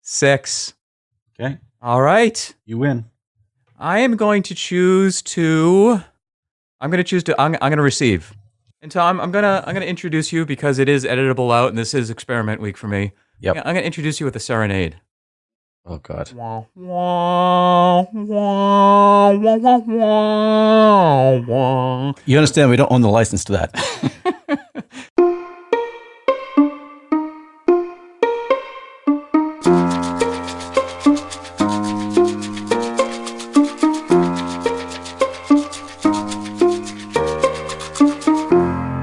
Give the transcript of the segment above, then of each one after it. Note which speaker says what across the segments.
Speaker 1: 6.
Speaker 2: Okay.
Speaker 1: All right.
Speaker 2: You win.
Speaker 1: I'm going to choose to receive. And Tom, I'm gonna introduce you because it is editable out and this is experiment week for me.
Speaker 2: Yep.
Speaker 1: Yeah, I'm gonna introduce you with a serenade.
Speaker 2: Oh God.
Speaker 1: Wah, wah, wah, wah, wah, wah, wah.
Speaker 2: You understand we don't own the license to that.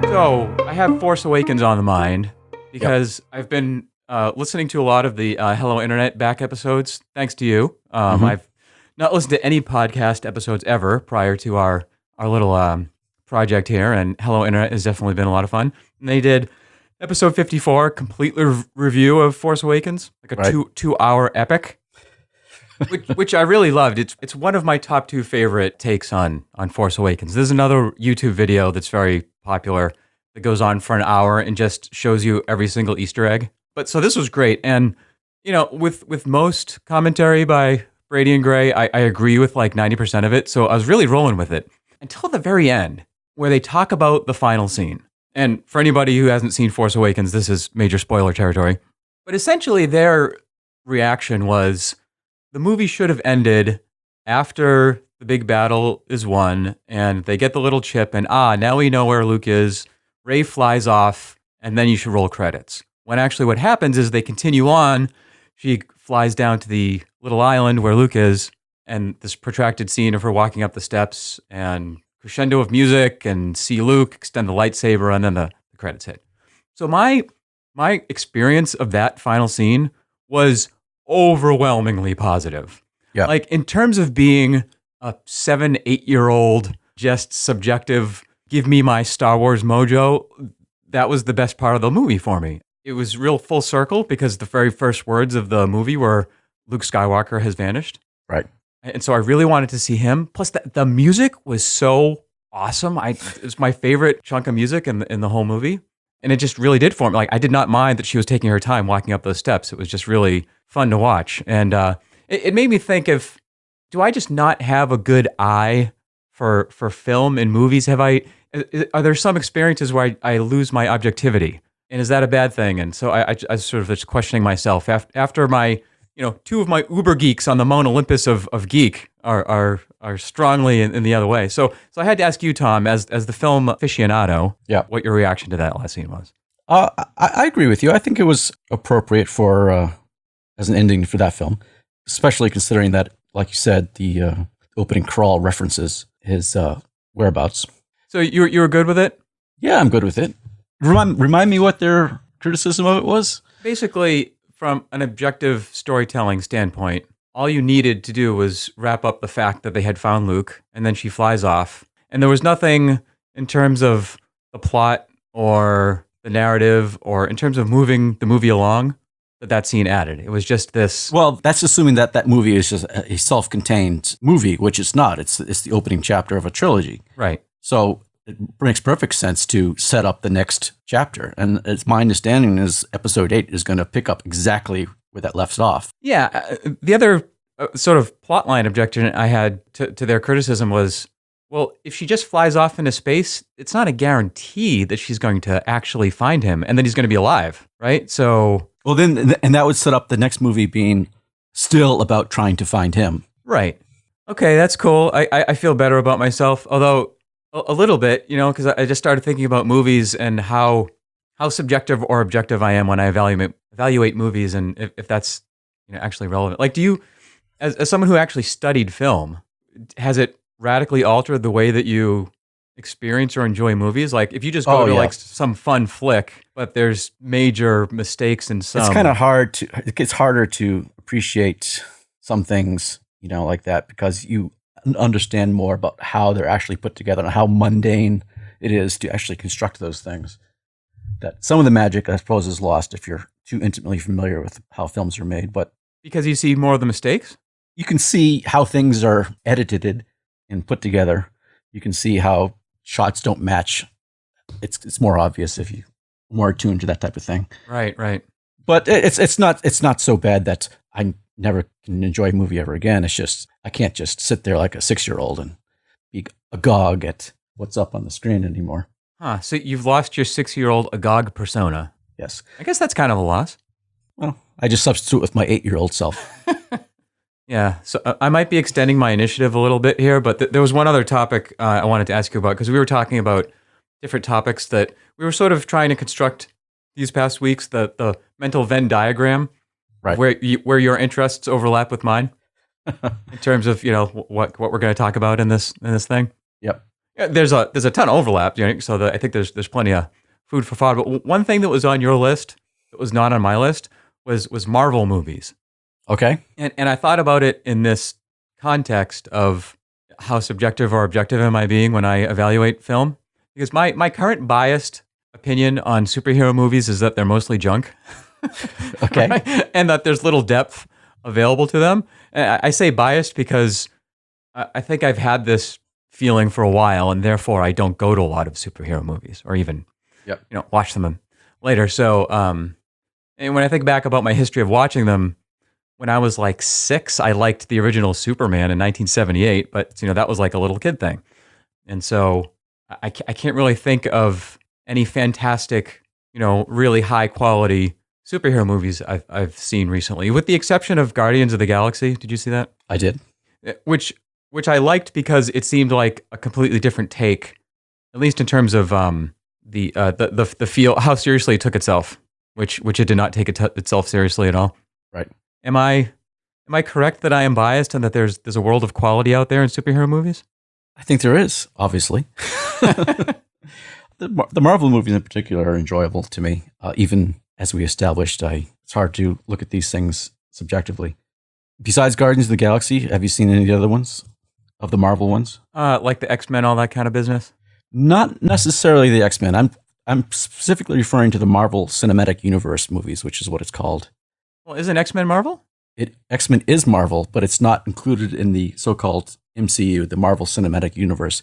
Speaker 1: So I have Force Awakens on the mind because I've been listening to a lot of the Hello Internet back episodes, thanks to you. I've not listened to any podcast episodes ever prior to our little project here, and Hello Internet has definitely been a lot of fun. And they did episode 54, complete review of Force Awakens, like a
Speaker 2: Right.
Speaker 1: 2-hour epic, which I really loved. It's one of my top 2 favorite takes on Force Awakens. There's another YouTube video that's very popular that goes on for an hour and just shows you every single Easter egg. But so this was great. And, you know, with most commentary by Brady and Gray, I agree with like 90% of it. So I was really rolling with it until the very end where they talk about the final scene. And for anybody who hasn't seen Force Awakens, this is major spoiler territory. But essentially their reaction was the movie should have ended after the big battle is won and they get the little chip and now we know where Luke is. Rey flies off and then you should roll credits. When actually what happens is they continue on. She flies down to the little island where Luke is and this protracted scene of her walking up the steps and crescendo of music and see Luke extend the lightsaber and then the credits hit. So my experience of that final scene was overwhelmingly positive.
Speaker 2: Yeah.
Speaker 1: Like in terms of being a 7-8-year-old, just subjective, give me my Star Wars mojo, that was the best part of the movie for me. It was real full circle because the very first words of the movie were Luke Skywalker has vanished.
Speaker 2: Right.
Speaker 1: And so I really wanted to see him. Plus the music was so awesome. It's my favorite chunk of music in the whole movie. And it just really did for me. Like I did not mind that she was taking her time walking up those steps. It was just really fun to watch. And it made me think do I just not have a good eye for film and movies? Are there some experiences where I lose my objectivity? And is that a bad thing? And so I sort of just questioning myself after my, 2 of my uber geeks on the Mount Olympus of geek are strongly in the other way. So I had to ask you, Tom, as the film aficionado, what your reaction to that last scene was.
Speaker 2: I agree with you. I think it was appropriate for as an ending for that film, especially considering that, like you said, the opening crawl references his whereabouts.
Speaker 1: So you were good with it?
Speaker 2: Yeah, I'm good with it. Remind me what their criticism of it was?
Speaker 1: Basically, from an objective storytelling standpoint, all you needed to do was wrap up the fact that they had found Luke, and then she flies off. And there was nothing in terms of the plot or the narrative or in terms of moving the movie along that scene added. It was just this.
Speaker 2: Well, that's assuming that movie is just a self-contained movie, which it's not. It's the opening chapter of a trilogy.
Speaker 1: Right.
Speaker 2: So it makes perfect sense to set up the next chapter. And it's my understanding is episode 8 is going to pick up exactly where that left off.
Speaker 1: Yeah. The other sort of plotline objection I had to their criticism was, well, if she just flies off into space, it's not a guarantee that she's going to actually find him and then he's going to be alive, right? So...
Speaker 2: Well, then, and that would set up the next movie being still about trying to find him.
Speaker 1: Right. Okay, that's cool. I feel better about myself, although a little bit, because I just started thinking about movies and how subjective or objective I am when I evaluate movies, and if that's actually relevant. Like, do you, as someone who actually studied film, has it radically altered the way that you experience or enjoy movies? Like if you just go to like some fun flick, but there's major mistakes in some.
Speaker 2: It's kind of hard it gets harder to appreciate some things, like that because you understand more about how they're actually put together and how mundane it is to actually construct those things. That some of the magic, I suppose, is lost if you're too intimately familiar with how films are made. But
Speaker 1: because you see more of the mistakes?
Speaker 2: You can see how things are edited and put together. You can see how shots don't match. It's more obvious if you more attuned to that type of thing.
Speaker 1: Right.
Speaker 2: But it's not so bad that I never can enjoy a movie ever again. It's just I can't just sit there like a 6-year-old and be agog at what's up on the screen anymore.
Speaker 1: Huh. So you've lost your 6-year-old agog persona.
Speaker 2: Yes.
Speaker 1: I guess that's kind of a loss.
Speaker 2: Well, I just substitute with my 8-year-old self.
Speaker 1: Yeah. So I might be extending my initiative a little bit here, but there was one other topic I wanted to ask you about because we were talking about different topics that we were sort of trying to construct these past weeks, the mental Venn diagram,
Speaker 2: Right.
Speaker 1: where your interests overlap with mine in terms of, what we're going to talk about in this thing.
Speaker 2: Yep.
Speaker 1: Yeah, there's a ton of overlap, so I think there's plenty of food for thought. But one thing that was on your list that was not on my list was Marvel movies.
Speaker 2: Okay.
Speaker 1: And I thought about it in this context of how subjective or objective am I being when I evaluate film? Because my current biased opinion on superhero movies is that they're mostly junk.
Speaker 2: Okay.
Speaker 1: Right? And that there's little depth available to them. And I say biased because I think I've had this feeling for a while, and therefore I don't go to a lot of superhero movies or even watch them later. So and when I think back about my history of watching them, when I was like 6, I liked the original Superman in 1978, but that was like a little kid thing. And so I can't really think of any fantastic, really high quality superhero movies I've seen recently, with the exception of Guardians of the Galaxy. Did you see that?
Speaker 2: I did.
Speaker 1: Which I liked because it seemed like a completely different take, at least in terms of the feel, how seriously it took itself, which it did not take itself seriously at all.
Speaker 2: Right.
Speaker 1: Am I correct that I am biased and that there's a world of quality out there in superhero movies?
Speaker 2: I think there is, obviously. The Marvel movies in particular are enjoyable to me. Even as we established, it's hard to look at these things subjectively. Besides Guardians of the Galaxy, have you seen any of the other ones? Of the Marvel ones?
Speaker 1: Like the X-Men, all that kind of business?
Speaker 2: Not necessarily the X-Men. I'm specifically referring to the Marvel Cinematic Universe movies, which is what it's called.
Speaker 1: Well, isn't X-Men Marvel?
Speaker 2: X-Men is Marvel, but it's not included in the so-called MCU, the Marvel Cinematic Universe,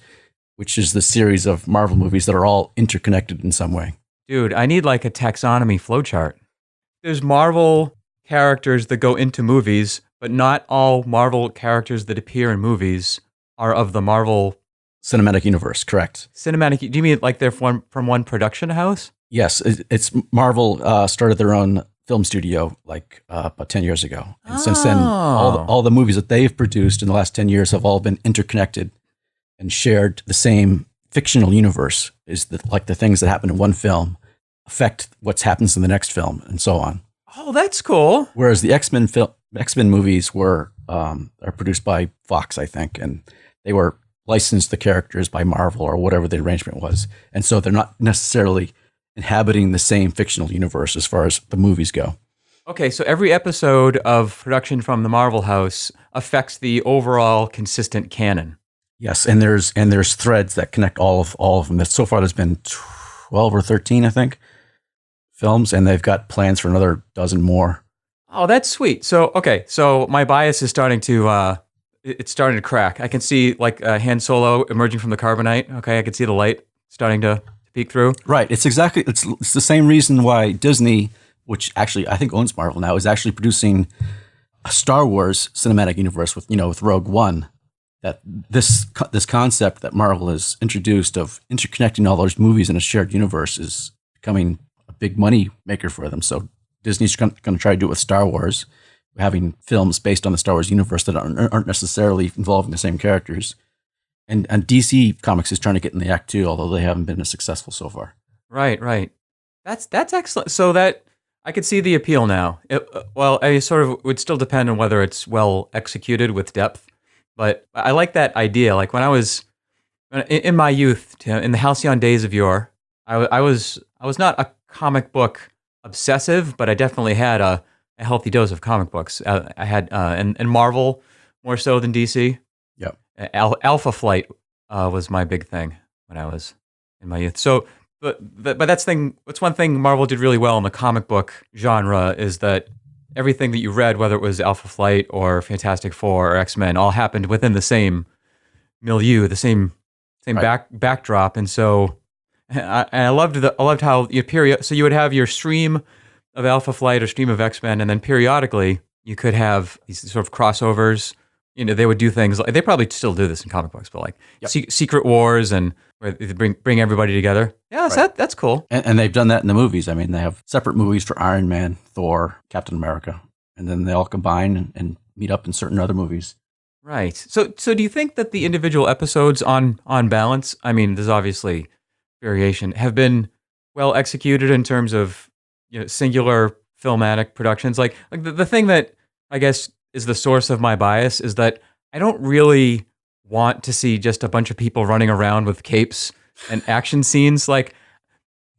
Speaker 2: which is the series of Marvel movies that are all interconnected in some way.
Speaker 1: Dude, I need like a taxonomy flowchart. There's Marvel characters that go into movies, but not all Marvel characters that appear in movies are of the Marvel
Speaker 2: Cinematic Universe, correct.
Speaker 1: Cinematic, do you mean like they're from one production house?
Speaker 2: Yes, it's Marvel started their own film studio like about 10 years ago. And since then, all the movies that they've produced in the last 10 years have all been interconnected and shared the same fictional universe. Like the things that happen in one film affect what happens in the next film and so on.
Speaker 1: Oh, that's cool.
Speaker 2: Whereas the X-Men movies are produced by Fox, I think, and they were licensed the characters by Marvel or whatever the arrangement was. And so they're not necessarily inhabiting the same fictional universe as far as the movies go.
Speaker 1: Okay, so every episode of production from the Marvel house affects the overall consistent canon.
Speaker 2: Yes, and there's threads that connect all of them. So far, there's been 12 or 13, I think, films, and they've got plans for another dozen more.
Speaker 1: Oh, that's sweet. So, okay, so my bias is starting to it's starting to crack. I can see like Han Solo emerging from the carbonite. Okay, I can see the light starting to peek through. Right.
Speaker 2: It's the same reason why Disney, which actually I think owns Marvel now, is actually producing a Star Wars cinematic universe with Rogue One. That this concept that Marvel has introduced of interconnecting all those movies in a shared universe is becoming a big money maker for them. So Disney's going to try to do it with Star Wars, having films based on the Star Wars universe that aren't necessarily involving the same characters. And DC Comics is trying to get in the act too, although they haven't been as successful so far.
Speaker 1: Right. That's excellent. So that I could see the appeal now. I sort of would still depend on whether it's well executed with depth. But I like that idea. Like when I was in my youth, in the halcyon days of yore, I was not a comic book obsessive, but I definitely had a healthy dose of comic books. I had and Marvel more so than DC.
Speaker 2: Yep.
Speaker 1: Alpha Flight was my big thing when I was in my youth. So, but that's one thing Marvel did really well in the comic book genre is that everything that you read, whether it was Alpha Flight or Fantastic Four or X-Men, all happened within the same milieu, the same right. backdrop. And so I loved how you would have your stream of Alpha Flight or Stream of X-Men, and then periodically you could have these sort of crossovers. You know, they would do things like, they probably still do this in comic books, but like Secret Wars, and where they bring everybody together. Yeah, so that's cool.
Speaker 2: And they've done that in the movies. I mean, they have separate movies for Iron Man, Thor, Captain America, and then they all combine and meet up in certain other movies.
Speaker 1: Right. So do you think that the individual episodes on balance, I mean, there's obviously variation, have been well executed in terms of, you know, singular filmatic productions? Like the thing that I guess is the source of my bias is that I don't really want to see just a bunch of people running around with capes and action scenes. Like,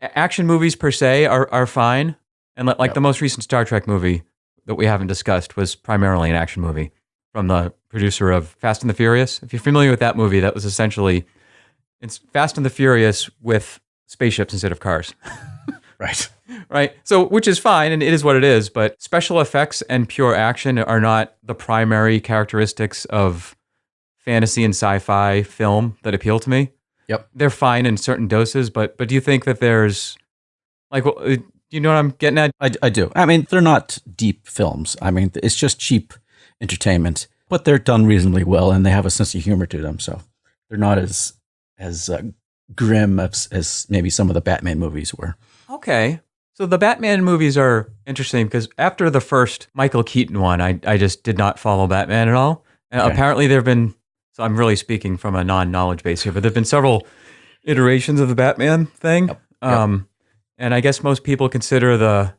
Speaker 1: action movies per se are fine. And like the most recent Star Trek movie that we haven't discussed was primarily an action movie from the producer of Fast and the Furious. If you're familiar with that movie, that was essentially, it's Fast and the Furious with spaceships instead of cars.
Speaker 2: Right.
Speaker 1: Right. So, which is fine, and it is what it is, but special effects and pure action are not the primary characteristics of fantasy and sci-fi film that appeal to me.
Speaker 2: Yep.
Speaker 1: They're fine in certain doses, but do you think that there's, like, do you know what I'm getting at?
Speaker 2: I do. I mean, they're not deep films. I mean, it's just cheap entertainment, but they're done reasonably well, and they have a sense of humor to them. So they're not as grim as maybe some of the Batman movies were.
Speaker 1: Okay. So the Batman movies are interesting because after the first Michael Keaton one, I just did not follow Batman at all. And apparently there have been, so I'm really speaking from a non-knowledge base here, but there have been several iterations of the Batman thing. Yep. And I guess most people consider I'm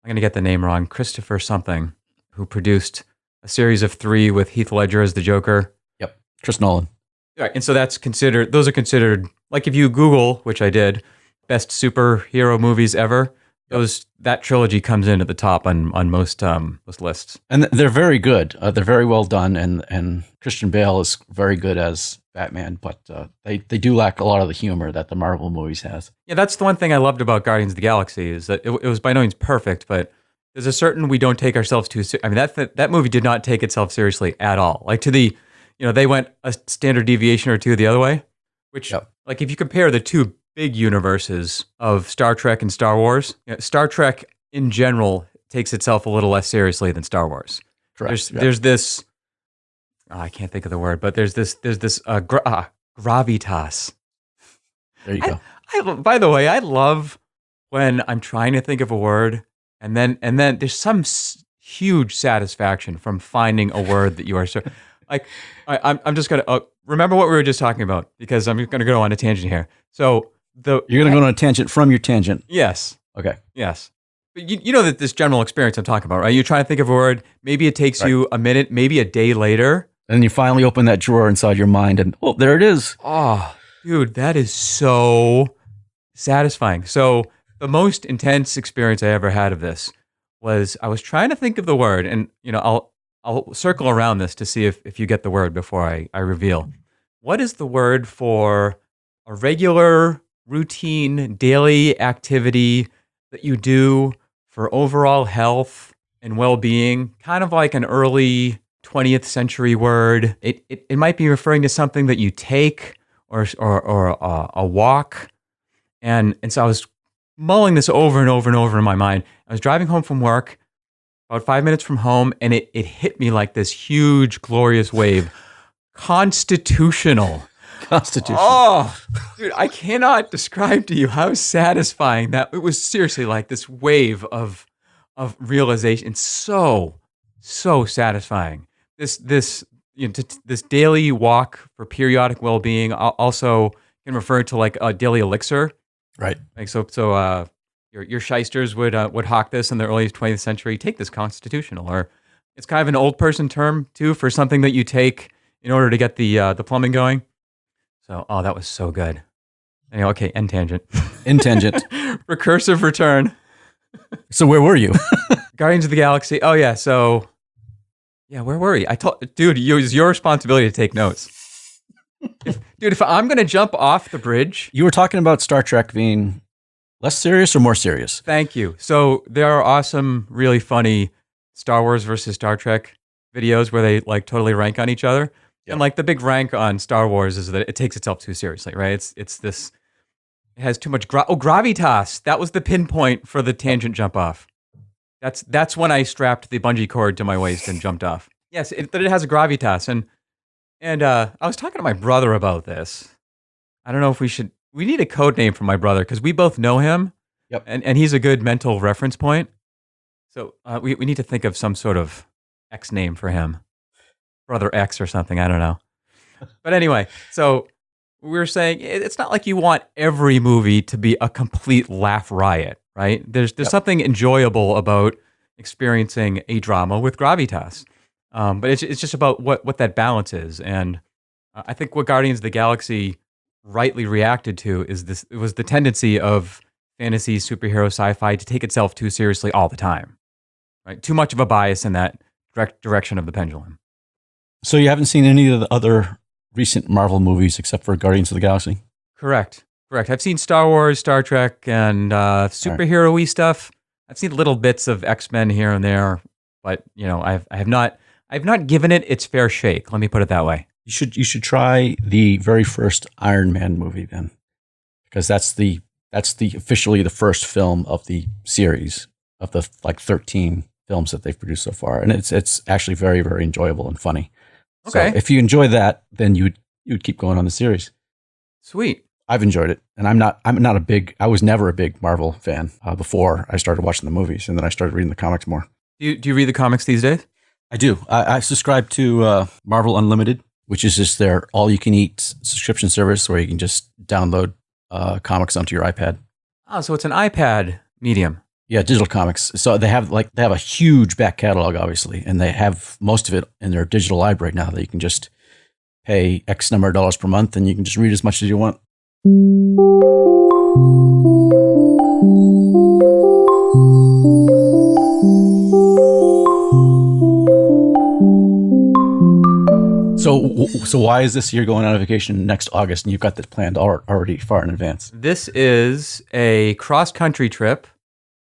Speaker 1: going to get the name wrong, Christopher something, who produced a series of 3 with Heath Ledger as the Joker.
Speaker 2: Yep. Chris Nolan.
Speaker 1: Right. And so those are considered, like if you Google, which I did, best superhero movies ever, that trilogy comes in at the top on most lists.
Speaker 2: And they're very good. They're very well done, and Christian Bale is very good as Batman, but they do lack a lot of the humor that the Marvel movies has.
Speaker 1: Yeah, that's the one thing I loved about Guardians of the Galaxy is that it was by no means perfect, but there's a certain we don't take ourselves too seriously. I mean, that movie did not take itself seriously at all. Like they went a standard deviation or two the other way, which like if you compare the two big universes of Star Trek and Star Wars, Star Trek in general takes itself a little less seriously than Star Wars.
Speaker 2: Correct.
Speaker 1: There's this, I can't think of the word, but there's this gravitas.
Speaker 2: There you go.
Speaker 1: By the way, I love when I'm trying to think of a word and then there's some huge satisfaction from finding a word that you are so like. I'm just gonna remember what we were just talking about because I'm going to go on a tangent here. So you're
Speaker 2: going to go on a tangent from your tangent.
Speaker 1: Yes.
Speaker 2: Okay.
Speaker 1: Yes. But you know that this general experience I'm talking about, right? You're trying to think of a word. Maybe it takes you a minute, maybe a day later.
Speaker 2: And you finally open that drawer inside your mind and, oh, there it is.
Speaker 1: Oh, dude, that is so satisfying. So the most intense experience I ever had of this was I was trying to think of the word, and I'll circle around this to see if you get the word before I reveal. What is the word for a regular, routine, daily activity that you do for overall health and well-being? Kind of like an early 20th century word. It might be referring to something that you take or a walk. And so I was mulling this over and over and over in my mind. I was driving home from work, about 5 minutes from home, and it hit me like this huge, glorious wave. Constitutional. Oh, dude, I cannot describe to you how satisfying that. It was seriously like this wave of realization. It's so satisfying. This daily walk for periodic well-being also can refer to like a daily elixir.
Speaker 2: Right.
Speaker 1: Like your shysters would hawk this in the early 20th century. Take this constitutional, or it's kind of an old person term too for something that you take in order to get the plumbing going. So, that was so good. Anyway, okay, end tangent.
Speaker 2: End tangent.
Speaker 1: Recursive return.
Speaker 2: So where were you?
Speaker 1: Guardians of the Galaxy. Oh yeah, so yeah, where were you? Dude, it was your responsibility to take notes. If I'm gonna jump off the bridge,
Speaker 2: you were talking about Star Trek being less serious or more serious.
Speaker 1: Thank you. So there are awesome, really funny Star Wars versus Star Trek videos where they like totally rank on each other. Yep. And like the big rank on Star Wars is that it takes itself too seriously, right? It has too much gravitas. That was the pinpoint for the tangent jump off. That's when I strapped the bungee cord to my waist and jumped off. Yes, that it has a gravitas, and I was talking to my brother about this. I don't know if we need a code name for my brother because we both know him,
Speaker 2: Yep.
Speaker 1: and he's a good mental reference point. So we need to think of some sort of X name for him, Brother X or something. I don't know. But anyway, so we were saying it's not like you want every movie to be a complete laugh riot, right? There's
Speaker 2: Yep.
Speaker 1: something enjoyable about experiencing a drama with gravitas, but it's just about what that balance is. And I think what Guardians of the Galaxy rightly reacted to is this: it was the tendency of fantasy, superhero, sci-fi to take itself too seriously all the time, right? Too much of a bias in that direction of the pendulum.
Speaker 2: So you haven't seen any of the other recent Marvel movies except for Guardians of the Galaxy?
Speaker 1: Correct. I've seen Star Wars, Star Trek, and superhero-y stuff. I've seen little bits of X-Men here and there, but I have not given it its fair shake. Let me put it that way.
Speaker 2: You should try the very first Iron Man movie then, because that's the officially the first film of the series of the 13 films that they've produced so far, and it's actually very, very enjoyable and funny.
Speaker 1: Okay.
Speaker 2: So if you enjoy that, then you'd keep going on the series.
Speaker 1: Sweet.
Speaker 2: I've enjoyed it, and I was never a big Marvel fan before I started watching the movies, and then I started reading the comics more.
Speaker 1: Do you read the comics these days?
Speaker 2: I do. I subscribe to Marvel Unlimited, which is just their all-you-can-eat subscription service where you can just download comics onto your iPad.
Speaker 1: Oh, so it's an iPad medium.
Speaker 2: Yeah, digital comics. So they have a huge back catalog, obviously, and they have most of it in their digital library now that you can just pay X number of dollars per month and you can just read as much as you want. So why is this year going on vacation next August and you've got this planned already far in advance?
Speaker 1: This is a cross-country trip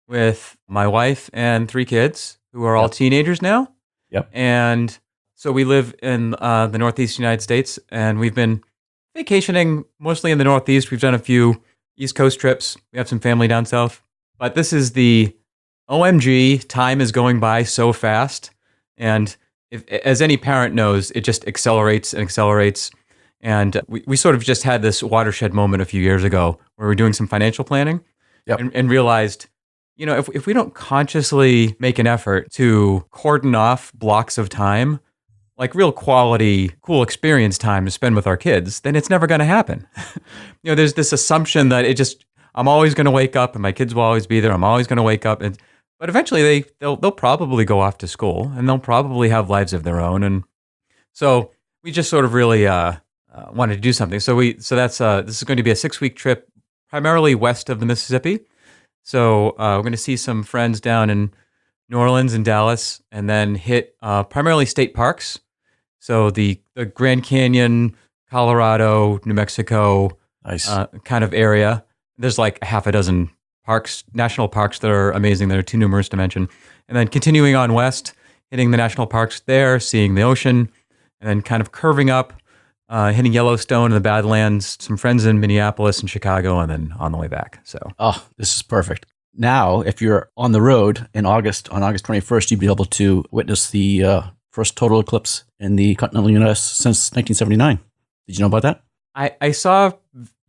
Speaker 1: with my wife and 3 kids who are all teenagers now.
Speaker 2: Yep.
Speaker 1: And so we live in the Northeast United States, and we've been vacationing mostly in the Northeast. We've done a few East Coast trips. We have some family down south. But this is the OMG, time is going by so fast. And as any parent knows, it just accelerates and accelerates. And we sort of just had this watershed moment a few years ago where we're doing some financial planning and realized, if we don't consciously make an effort to cordon off blocks of time, like real quality, cool experience time to spend with our kids, then it's never going to happen. There's this assumption that I'm always going to wake up and my kids will always be there. I'm always going to wake up. But eventually they'll probably go off to school and they'll probably have lives of their own. And so we just sort of really wanted to do something. So this is going to be a 6-week trip, primarily west of the Mississippi. So we're going to see some friends down in New Orleans and Dallas, and then hit primarily state parks. So the Grand Canyon, Colorado, New Mexico
Speaker 2: Nice.
Speaker 1: kind of area. There's like half a dozen parks, national parks that are amazing, that are too numerous to mention. And then continuing on west, hitting the national parks there, seeing the ocean, and then kind of curving up, hitting Yellowstone and the Badlands, some friends in Minneapolis and Chicago, and then on the way back. So,
Speaker 2: this is perfect. Now, if you're on the road on August 21st, you'd be able to witness the first total eclipse in the continental U.S. since 1979. Did you know about that?
Speaker 1: I saw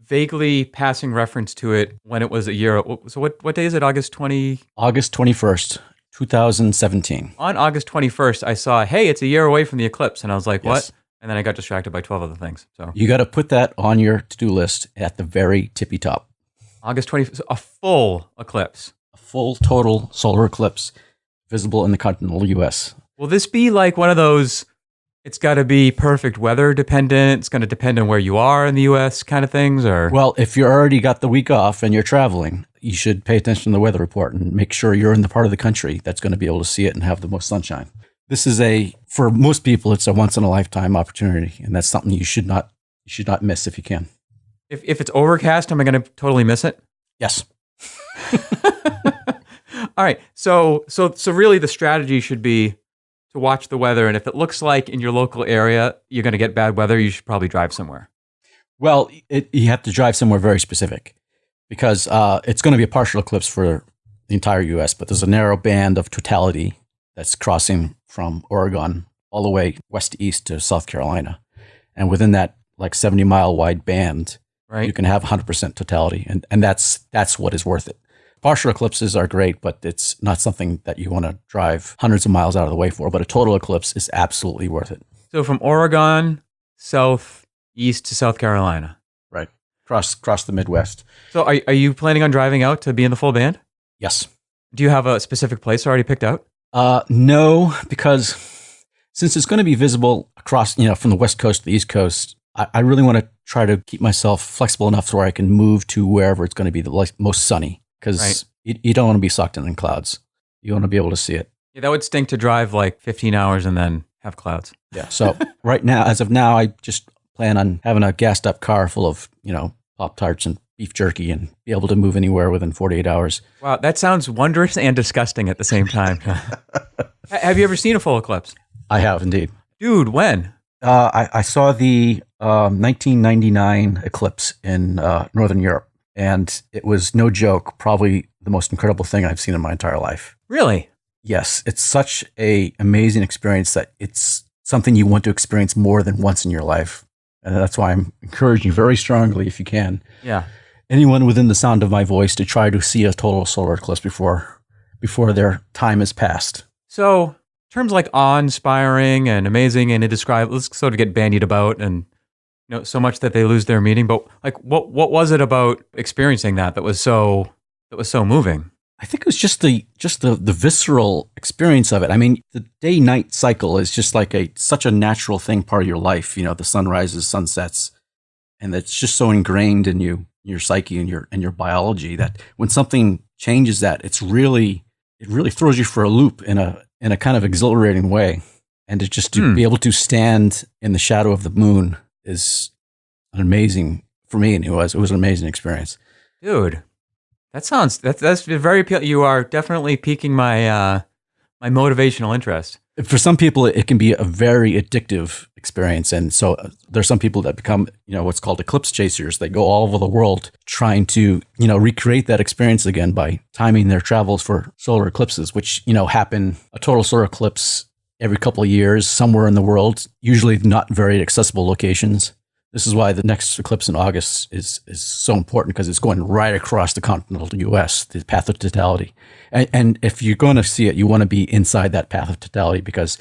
Speaker 1: vaguely passing reference to it when it was a year. So what day is it? August
Speaker 2: 21st, 2017.
Speaker 1: On August 21st, I saw, hey, it's a year away from the eclipse. And I was like,
Speaker 2: Yes.
Speaker 1: what? And then I got distracted by 12 other things. So
Speaker 2: You got to put that on your to-do list at the very tippy top.
Speaker 1: August 20th, a full eclipse.
Speaker 2: A full total solar eclipse visible in the continental U.S.
Speaker 1: Will this be like one of those, it's got to be perfect weather dependent, it's going to depend on where you are in the U.S. kind of things? Or
Speaker 2: Well, if you already got the week off and you're traveling, you should pay attention to the weather report and make sure you're in the part of the country that's going to be able to see it and have the most sunshine. This is for most people, it's a once in a lifetime opportunity, and that's something you should not miss if you can.
Speaker 1: If it's overcast, am I going to totally miss it?
Speaker 2: Yes.
Speaker 1: All right. So really the strategy should be to watch the weather. And if it looks like in your local area, you're going to get bad weather, you should probably drive somewhere.
Speaker 2: Well, you have to drive somewhere very specific because it's going to be a partial eclipse for the entire US, but there's a narrow band of totality that's crossing from Oregon all the way west to east to South Carolina. And within that like 70-mile wide band, you can have 100% totality. And that's what is worth it. Partial eclipses are great, but it's not something that you want to drive hundreds of miles out of the way for. But a total eclipse is absolutely worth it.
Speaker 1: So from Oregon, southeast to South Carolina.
Speaker 2: Right. Across the Midwest.
Speaker 1: So are you planning on driving out to be in the full band?
Speaker 2: Yes.
Speaker 1: Do you have a specific place already picked out?
Speaker 2: No, because since it's going to be visible across, from the West Coast to the East Coast, I really want to try to keep myself flexible enough to where I can move to wherever it's going to be the most sunny. Because you don't want to be sucked in clouds. You want to be able to see it.
Speaker 1: Yeah, that would stink to drive like 15 hours and then have clouds.
Speaker 2: Yeah. So right now, as of now, I just plan on having a gassed up car full of, Pop-Tarts and beef jerky and be able to move anywhere within 48 hours.
Speaker 1: Wow, that sounds wondrous and disgusting at the same time. Have you ever seen a full eclipse?
Speaker 2: I have indeed.
Speaker 1: Dude, when?
Speaker 2: I saw the 1999 eclipse in Northern Europe. And it was no joke, probably the most incredible thing I've seen in my entire life.
Speaker 1: Really?
Speaker 2: Yes. It's such an amazing experience that it's something you want to experience more than once in your life. And that's why I'm encouraging you very strongly, if you can.
Speaker 1: Yeah.
Speaker 2: Anyone within the sound of my voice to try to see a total solar eclipse before their time has passed.
Speaker 1: So terms like awe-inspiring and amazing and indescribable, let's sort of get bandied about and so much that they lose their meaning. But like, what was it about experiencing that was so moving?
Speaker 2: I think it was just the visceral experience of it. I mean, the day-night cycle is just like such a natural thing, part of your life. The sunrises, sunsets, and it's just so ingrained in you, your psyche, and your biology that when something changes that, it really throws you for a loop in a kind of exhilarating way. And to be able to stand in the shadow of the moon is an amazing, for me, and it was an amazing experience.
Speaker 1: Dude, that's very appealing. You are definitely piquing my my motivational interest.
Speaker 2: For some people, it can be a very addictive experience, and so there's some people that become, what's called eclipse chasers. They go all over the world trying to, recreate that experience again by timing their travels for solar eclipses, which happen a total solar eclipse every couple of years somewhere in the world, usually not very accessible locations. This is why the next eclipse in August is so important, because it's going right across the continental U.S., the Path of Totality. And if you're going to see it, you want to be inside that Path of Totality, because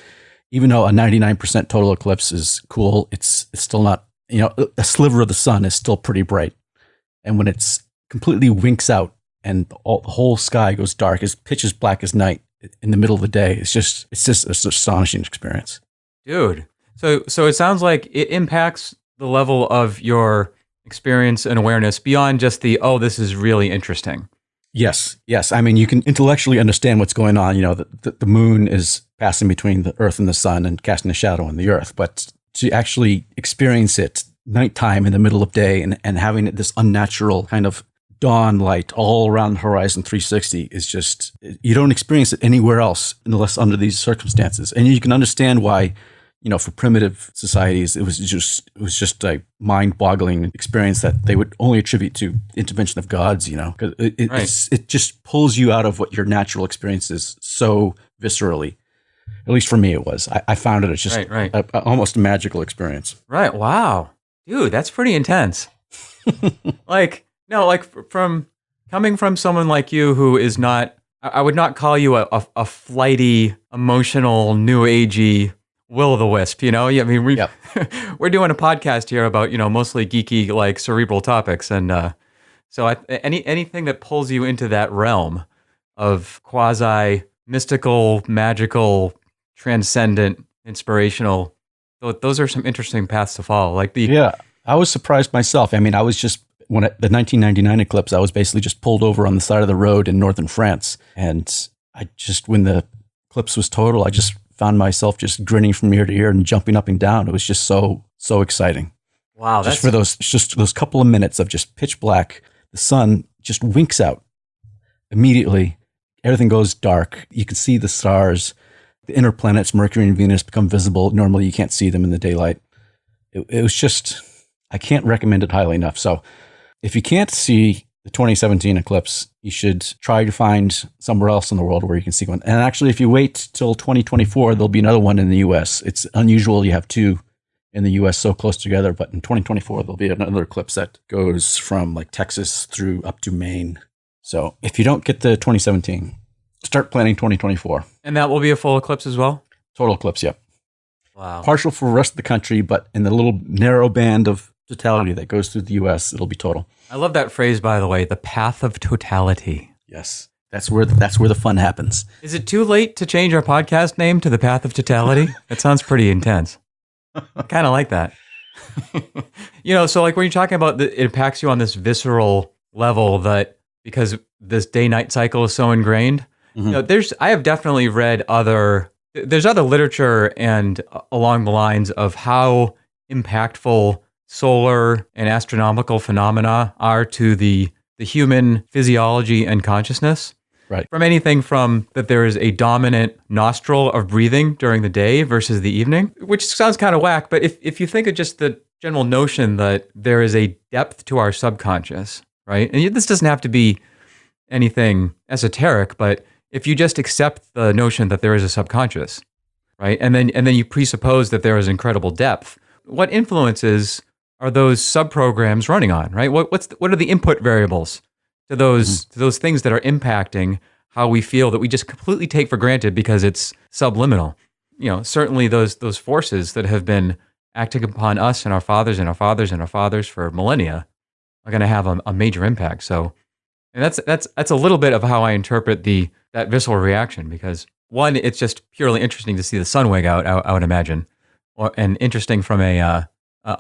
Speaker 2: even though a 99% total eclipse is cool, it's still not, a sliver of the sun is still pretty bright. And when it's completely winks out and the whole sky goes dark, it's pitch as black as night in the middle of the day, it's just an astonishing experience.
Speaker 1: Dude, so it sounds like it impacts the level of your experience and awareness beyond just this is really interesting.
Speaker 2: Yes. I mean, you can intellectually understand what's going on. The moon is passing between the Earth and the sun and casting a shadow on the Earth. But to actually experience it nighttime in the middle of day and having this unnatural kind of dawn light all around the horizon 360 is just, you don't experience it anywhere else unless under these circumstances. And you can understand why, for primitive societies, it was just a mind-boggling experience that they would only attribute to intervention of gods, because it just pulls you out of what your natural experience is so viscerally. At least for me, it was. I found it as just almost a magical experience.
Speaker 1: Right. Wow. Dude, that's pretty intense. From coming from someone like you who is not, I would not call you a flighty, emotional, new agey will-o'-the-wisp, I mean, we're doing a podcast here about, mostly geeky, like cerebral topics. And so anything that pulls you into that realm of quasi mystical, magical, transcendent, inspirational, those are some interesting paths to follow.
Speaker 2: I was surprised myself. I mean, I was just, the 1999 eclipse, I was basically just pulled over on the side of the road in northern France. And when the eclipse was total, I just found myself just grinning from ear to ear and jumping up and down. It was just so exciting.
Speaker 1: Wow.
Speaker 2: Just for those couple of minutes of just pitch black, the sun just winks out immediately. Everything goes dark. You can see the stars, the inner planets, Mercury and Venus, become visible. Normally you can't see them in the daylight. It was just, I can't recommend it highly enough. So if you can't see the 2017 eclipse, you should try to find somewhere else in the world where you can see one. And actually, if you wait till 2024, there'll be another one in the US. It's unusual you have two in the US so close together, but in 2024, there'll be another eclipse that goes from like Texas through up to Maine. So if you don't get the 2017, start planning 2024.
Speaker 1: And that will be a full eclipse as well?
Speaker 2: Total eclipse, yep.
Speaker 1: Wow.
Speaker 2: Partial for the rest of the country, but in the little narrow band of totality that goes through the US, it'll be total.
Speaker 1: I love that phrase, by the way, the path of totality.
Speaker 2: Yes. That's where the fun happens.
Speaker 1: Is it too late to change our podcast name to the path of totality? That sounds pretty intense. I kind of like that. So like when you're talking about it impacts you on this visceral level that because this day-night cycle is so ingrained, I have definitely read there's other literature and along the lines of how impactful solar and astronomical phenomena are to the human physiology and consciousness.
Speaker 2: Right.
Speaker 1: From anything from that there is a dominant nostril of breathing during the day versus the evening, which sounds kind of whack, but if you think of just the general notion that there is a depth to our subconscious, right? And this doesn't have to be anything esoteric, but if you just accept the notion that there is a subconscious, right? And then you presuppose that there is incredible depth, what influences are those subprograms running on, right? What are the input variables to those things that are impacting how we feel that we just completely take for granted because it's subliminal? Certainly those forces that have been acting upon us and our fathers and our fathers and our fathers for millennia are going to have a major impact. So, and that's a little bit of how I interpret that visceral reaction, because one, it's just purely interesting to see the sun wig out, I would imagine, and interesting from a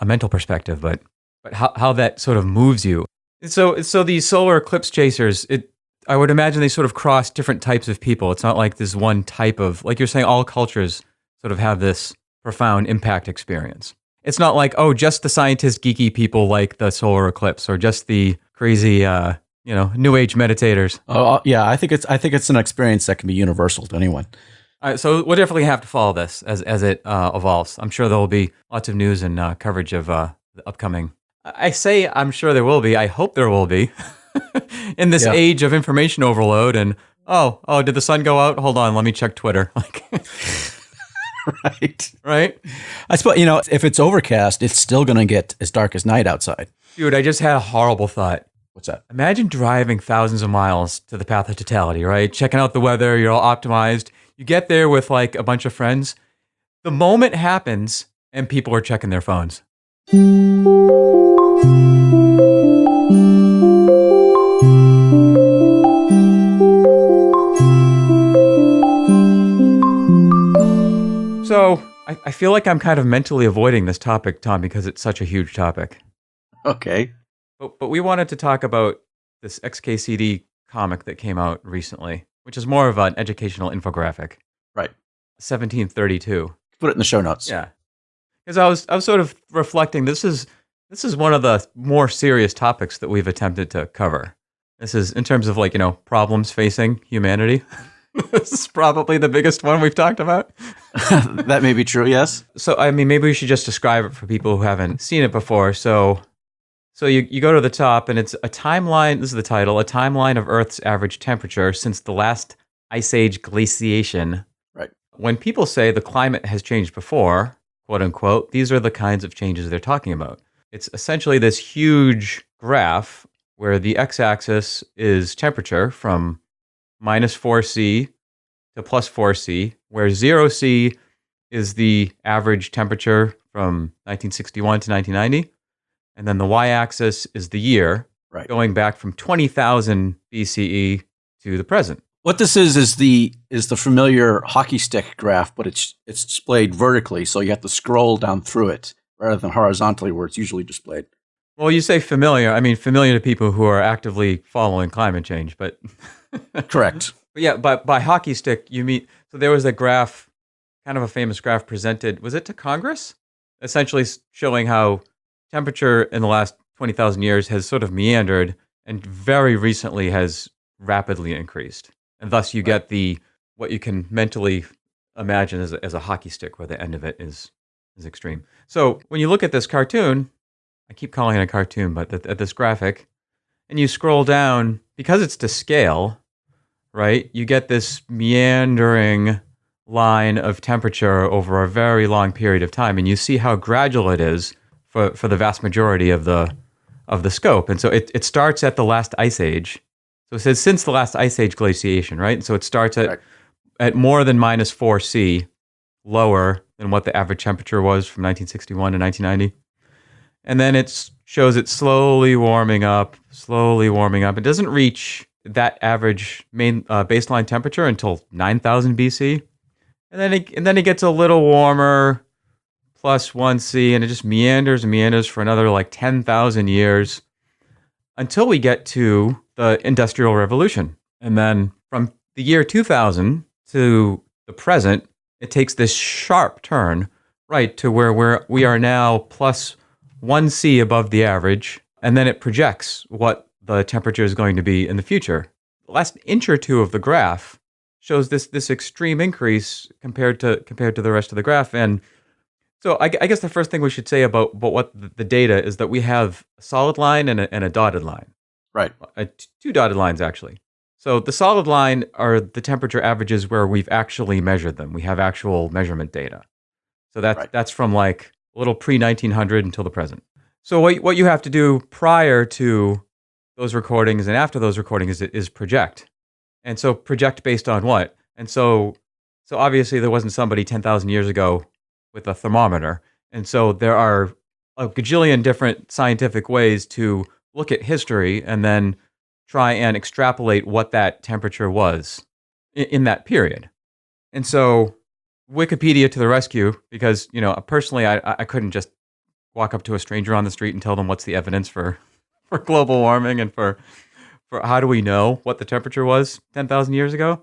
Speaker 1: mental perspective, but how that sort of moves you. So these solar eclipse chasers, I would imagine they sort of cross different types of people. It's not like this one type of, like you're saying, all cultures sort of have this profound impact experience. It's not like, just the scientist geeky people like the solar eclipse, or just the crazy, new age meditators.
Speaker 2: Oh yeah, I think it's an experience that can be universal to anyone.
Speaker 1: All right, so we'll definitely have to follow this as it evolves. I'm sure there will be lots of news and coverage of the upcoming. I say I'm sure there will be. I hope there will be. In this age of information overload and, did the sun go out? Hold on, let me check Twitter. Right?
Speaker 2: I suppose, if it's overcast, it's still going to get as dark as night outside.
Speaker 1: Dude, I just had a horrible thought.
Speaker 2: What's that?
Speaker 1: Imagine driving thousands of miles to the Path of Totality, right? Checking out the weather, you're all optimized. You get there with like a bunch of friends. The moment happens and people are checking their phones. So I feel like I'm kind of mentally avoiding this topic, Tom, because it's such a huge topic.
Speaker 2: Okay.
Speaker 1: But we wanted to talk about this XKCD comic that came out recently, which is more of an educational infographic.
Speaker 2: Right.
Speaker 1: 1732.
Speaker 2: Put it in the show notes.
Speaker 1: Yeah. Because I was sort of reflecting, this is one of the more serious topics that we've attempted to cover. This is in terms of problems facing humanity. This is probably the biggest one we've talked about.
Speaker 2: That may be true, yes.
Speaker 1: So, maybe we should just describe it for people who haven't seen it before. So you go to the top, and it's a timeline. This is the title: a timeline of Earth's average temperature since the last ice age glaciation.
Speaker 2: Right.
Speaker 1: When people say the climate has changed before, quote unquote, these are the kinds of changes they're talking about. It's essentially this huge graph where the x-axis is temperature from minus 4C to plus 4C, where 0C is the average temperature from 1961 to 1990. And then the y-axis is the year,
Speaker 2: right,
Speaker 1: going back from 20,000 BCE to the present.
Speaker 2: What this is the familiar hockey stick graph, but it's displayed vertically, so you have to scroll down through it rather than horizontally where it's usually displayed.
Speaker 1: Well, you say familiar. I mean, familiar to people who are actively following climate change, but...
Speaker 2: Correct.
Speaker 1: But yeah, by hockey stick, you mean... So there was a graph, kind of a famous graph presented, was it to Congress? Essentially showing how temperature in the last 20,000 years has sort of meandered and very recently has rapidly increased. And thus you get what you can mentally imagine as a hockey stick where the end of it is extreme. So when you look at this cartoon, I keep calling it a cartoon, but at this graphic, and you scroll down, because it's to scale, right? You get this meandering line of temperature over a very long period of time, and you see how gradual it is for the vast majority of the scope. And so it starts at the last ice age. So it says since the last ice age glaciation, right? And so it starts at more than -4°C, lower than what the average temperature was from 1961 to 1990. And then it shows it slowly warming up. It doesn't reach that average main baseline temperature until 9,000 BC. And then it gets a little warmer, +1°C, and it just meanders and meanders for another like 10,000 years until we get to the Industrial Revolution. And then from the year 2000 to the present, it takes this sharp turn right to where we are now +1°C above the average, and then it projects what the temperature is going to be in the future. The last inch or two of the graph shows this extreme increase compared to the rest of the graph. And so I guess the first thing we should say about what the data is that we have a solid line and a dotted line.
Speaker 2: Right.
Speaker 1: Two dotted lines, actually. So the solid line are the temperature averages where we've actually measured them. We have actual measurement data. So that's from like a little pre-1900 until the present. So what you have to do prior to those recordings and after those recordings is project. And so project based on what? And so obviously there wasn't somebody 10,000 years ago with a thermometer. And so there are a gajillion different scientific ways to look at history and then try and extrapolate what that temperature was in that period. And so Wikipedia to the rescue, because, personally, I couldn't just walk up to a stranger on the street and tell them what's the evidence for global warming and for how do we know what the temperature was 10,000 years ago.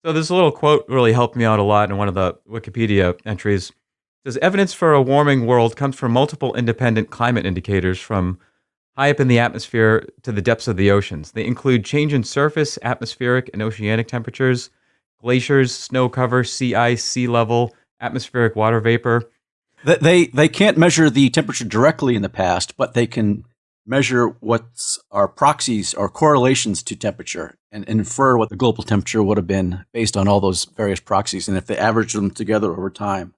Speaker 1: So this little quote really helped me out a lot in one of the Wikipedia entries. It says, evidence for a warming world comes from multiple independent climate indicators from high up in the atmosphere to the depths of the oceans. They include change in surface, atmospheric, and oceanic temperatures, glaciers, snow cover, sea ice, sea level, atmospheric water vapor.
Speaker 2: They can't measure the temperature directly in the past, but they can measure what's our proxies or correlations to temperature and infer what the global temperature would have been based on all those various proxies. And if they average them together over time,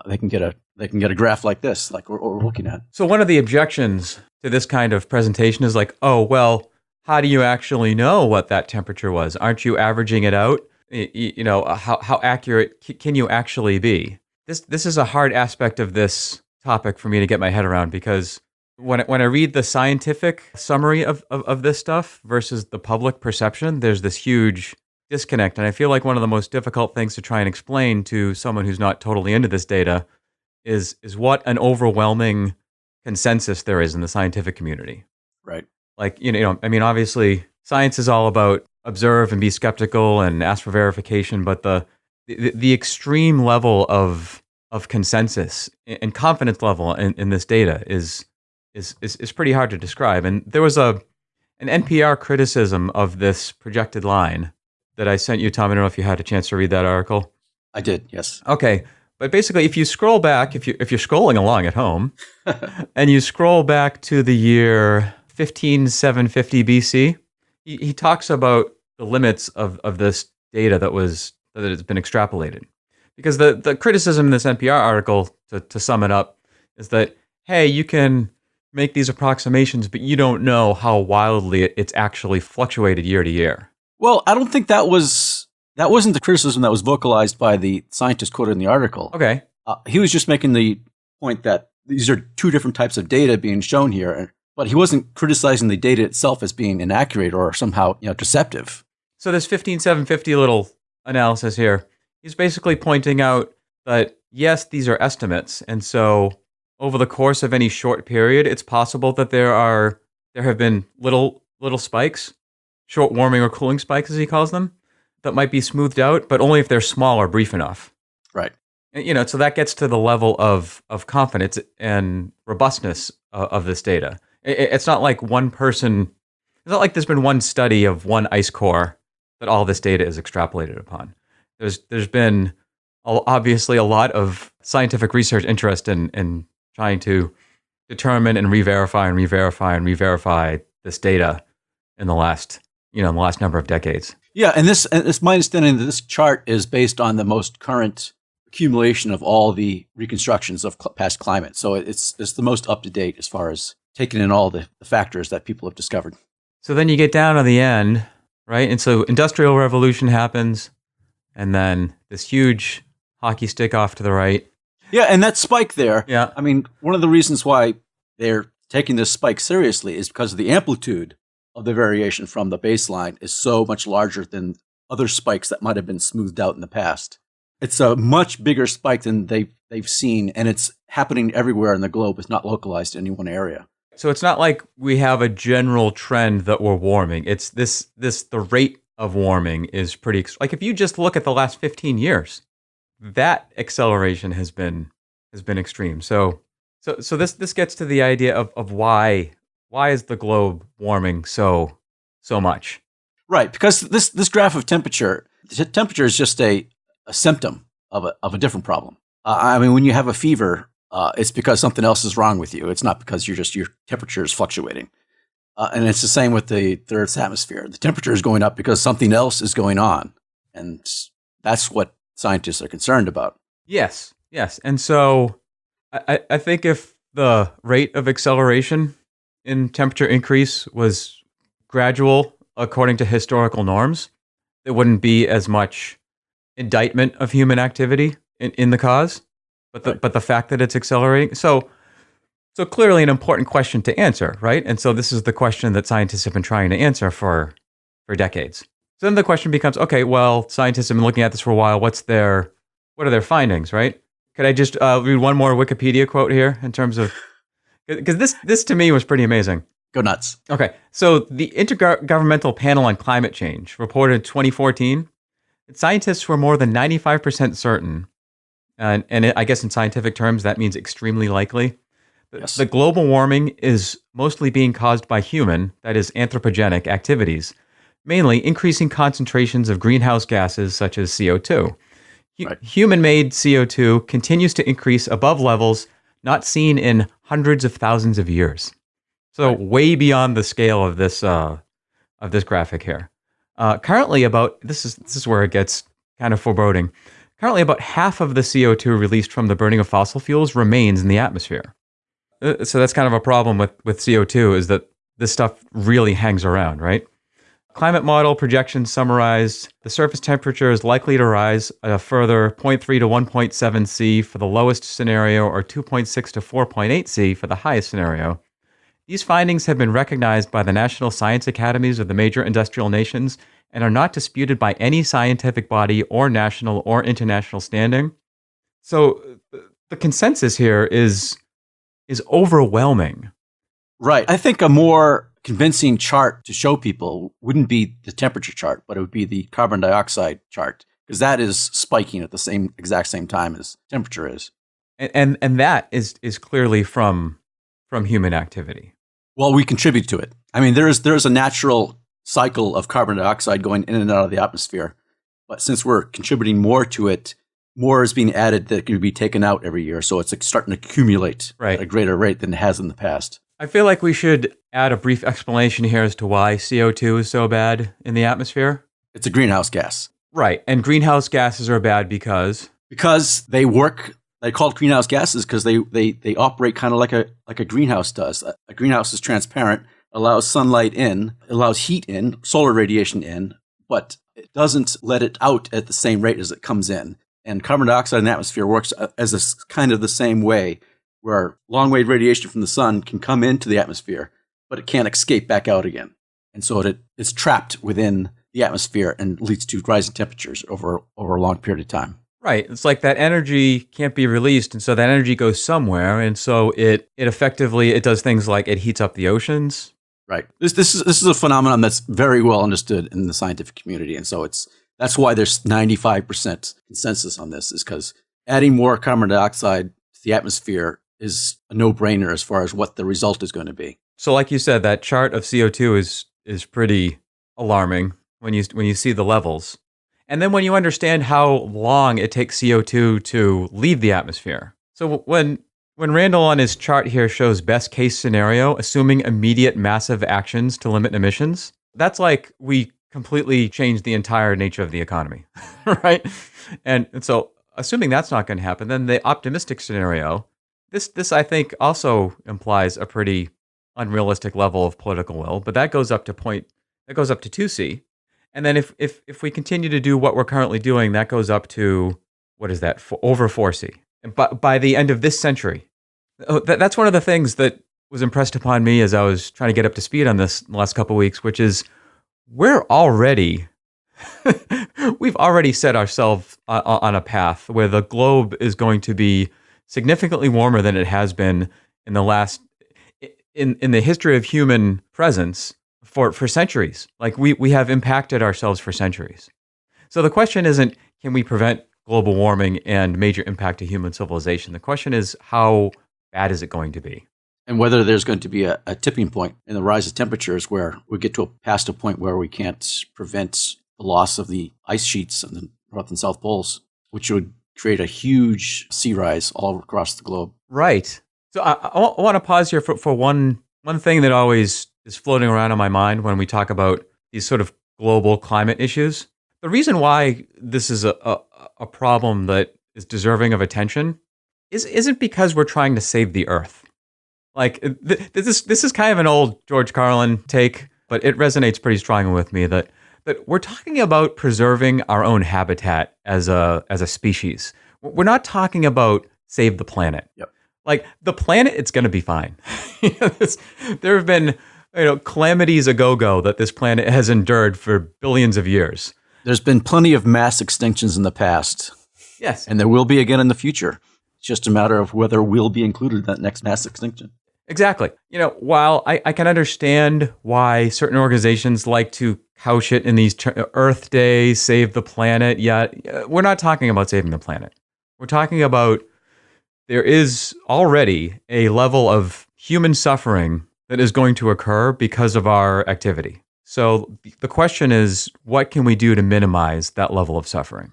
Speaker 2: they can get a graph like this, like what we're looking at.
Speaker 1: So one of the objections to this kind of presentation is like, oh, well, how do you actually know what that temperature was? Aren't you averaging it out? How accurate can you actually be? This is a hard aspect of this topic for me to get my head around, because when I read the scientific summary of this stuff versus the public perception, there's this huge disconnect. And I feel like one of the most difficult things to try and explain to someone who's not totally into this data is what an overwhelming consensus there is in the scientific community.
Speaker 2: Right.
Speaker 1: Like, obviously science is all about observe and be skeptical and ask for verification, but the extreme level of consensus and confidence level in this data is pretty hard to describe. And there was an NPR criticism of this projected line that I sent you, Tom. I don't know if you had a chance to read that article.
Speaker 2: I did, yes.
Speaker 1: Okay. But basically, if you scroll back, if you're scrolling along at home, and you scroll back to the year 15750 BC, he talks about the limits of this data that has been extrapolated. Because the criticism in this NPR article, to sum it up, is that, hey, you can make these approximations, but you don't know how wildly it's actually fluctuated year to year.
Speaker 2: Well, I don't think that wasn't the criticism that was vocalized by the scientist quoted in the article.
Speaker 1: Okay.
Speaker 2: He was just making the point that these are two different types of data being shown here, but he wasn't criticizing the data itself as being inaccurate or somehow deceptive.
Speaker 1: So this 15750 little analysis here, he's basically pointing out that, yes, these are estimates. And so over the course of any short period, it's possible that there have been little spikes, short warming or cooling spikes, as he calls them, that might be smoothed out, but only if they're small or brief enough.
Speaker 2: Right.
Speaker 1: And, so that gets to the level of confidence and robustness of this data. It's not like it's not like there's been one study of one ice core that all this data is extrapolated upon. There's been obviously a lot of scientific research interest in trying to determine and re-verify this data in the last, in the last number of decades.
Speaker 2: Yeah, and it's my understanding that this chart is based on the most current accumulation of all the reconstructions of past climate. So it's the most up to date as far as taking in all the factors that people have discovered.
Speaker 1: So then you get down to the end, right? And so Industrial Revolution happens, and then this huge hockey stick off to the right.
Speaker 2: Yeah, and that spike there,
Speaker 1: Yeah.
Speaker 2: I mean, one of the reasons why they're taking this spike seriously is because the amplitude of the variation from the baseline is so much larger than other spikes that might have been smoothed out in the past. It's a much bigger spike than they've seen, and it's happening everywhere in the globe. It's not localized to any one area.
Speaker 1: So it's not like we have a general trend that we're warming. It's the rate of warming is pretty, like if you just look at the last 15 years, that acceleration has been extreme. So this gets to the idea of why is the globe warming so much?
Speaker 2: Right, because this graph of temperature is just a symptom of a different problem. I mean, when you have a fever, it's because something else is wrong with you. It's not because your temperature is fluctuating. And it's the same with the Earth's atmosphere. The temperature is going up because something else is going on, and that's what scientists are concerned about.
Speaker 1: Yes. And so I think if the rate of acceleration in temperature increase was gradual according to historical norms, there wouldn't be as much indictment of human activity in the cause. But the fact that it's accelerating, so clearly an important question to answer, right? And so this is the question that scientists have been trying to answer for decades. So then the question becomes, okay, well, scientists have been looking at this for a while. What are their findings, right? Could I just read one more Wikipedia quote here in terms of, because this to me was pretty amazing.
Speaker 2: Go nuts.
Speaker 1: Okay, so the Intergovernmental Panel on Climate Change reported in 2014 that scientists were more than 95% certain, and I guess in scientific terms that means extremely likely,
Speaker 2: Yes.
Speaker 1: the global warming is mostly being caused by human, that is anthropogenic activities, mainly increasing concentrations of greenhouse gases such as CO2.
Speaker 2: Right.
Speaker 1: Human-made CO2 continues to increase above levels not seen in hundreds of thousands of years. So way beyond the scale of this graphic here. Currently, this is where it gets kind of foreboding. Currently, about half of the CO2 released from the burning of fossil fuels remains in the atmosphere. So that's kind of a problem with CO2, is that this stuff really hangs around, right? Climate model projections summarized the surface temperature is likely to rise a further 0.3 to 1.7 C for the lowest scenario, or 2.6 to 4.8 C for the highest scenario. These findings have been recognized by the National Science Academies of the major industrial nations and are not disputed by any scientific body or national or international standing. So the consensus here is overwhelming.
Speaker 2: Right. I think a more convincing chart to show people wouldn't be the temperature chart, but it would be the carbon dioxide chart, because that is spiking at the exact same time as temperature is.
Speaker 1: And that is clearly from human activity.
Speaker 2: Well, we contribute to it. I mean, there's a natural cycle of carbon dioxide going in and out of the atmosphere, but since we're contributing more to it, more is being added that can be taken out every year. So it's starting to accumulate at a greater rate than it has in the past.
Speaker 1: I feel like we should add a brief explanation here as to why CO2 is so bad in the atmosphere.
Speaker 2: It's a greenhouse gas.
Speaker 1: Right. And greenhouse gases are bad because
Speaker 2: they work. They call it greenhouse gases because they operate kind of like a greenhouse does. A greenhouse is transparent, allows sunlight in, allows heat in, solar radiation in, but it doesn't let it out at the same rate as it comes in. And carbon dioxide in the atmosphere works as kind of the same way, where long-wave radiation from the sun can come into the atmosphere, but it can't escape back out again. And so it's trapped within the atmosphere and leads to rising temperatures over a long period of time.
Speaker 1: Right. It's like that energy can't be released, and so that energy goes somewhere, and so it effectively does things like it heats up the oceans.
Speaker 2: Right. This is a phenomenon that's very well understood in the scientific community, and so that's why there's 95% consensus on this, is because adding more carbon dioxide to the atmosphere is a no-brainer as far as what the result is going to be.
Speaker 1: So, like you said, that chart of CO2 is pretty alarming when you see the levels. And then when you understand how long it takes CO2 to leave the atmosphere. So when Randall on his chart here shows best case scenario, assuming immediate massive actions to limit emissions, that's like we completely changed the entire nature of the economy, right? And so assuming that's not going to happen, then the optimistic scenario, this I think also implies a pretty unrealistic level of political will, but that goes up to 2C. And then if we continue to do what we're currently doing, that goes up to, what is that, over 4C. But by the end of this century, that's one of the things that was impressed upon me as I was trying to get up to speed on this in the last couple of weeks, which is we've already set ourselves on a path where the globe is going to be significantly warmer than it has been in the history of human presence for centuries. Like we have impacted ourselves for centuries. So the question isn't, can we prevent global warming and major impact to human civilization? The question is, how bad is it going to be?
Speaker 2: And whether there's going to be a tipping point in the rise of temperatures where we get past a point where we can't prevent the loss of the ice sheets on the North and South Poles, which would create a huge sea rise all across the globe.
Speaker 1: Right. So I want to pause here for one thing that always is floating around in my mind when we talk about these sort of global climate issues. The reason why this is a problem that is deserving of attention isn't because we're trying to save the Earth. Like this is kind of an old George Carlin take, but it resonates pretty strongly with me that we're talking about preserving our own habitat as a species. We're not talking about save the planet.
Speaker 2: Yep.
Speaker 1: Like the planet, it's going to be fine. There have been calamities a go-go that this planet has endured for billions of years.
Speaker 2: There's been plenty of mass extinctions in the past.
Speaker 1: Yes.
Speaker 2: And there will be again in the future. It's just a matter of whether we'll be included in that next mass extinction.
Speaker 1: Exactly. While I can understand why certain organizations like to couch it in these Earth Day, save the planet, yet we're not talking about saving the planet. We're talking about there is already a level of human suffering that is going to occur because of our activity. So the question is, what can we do to minimize that level of suffering?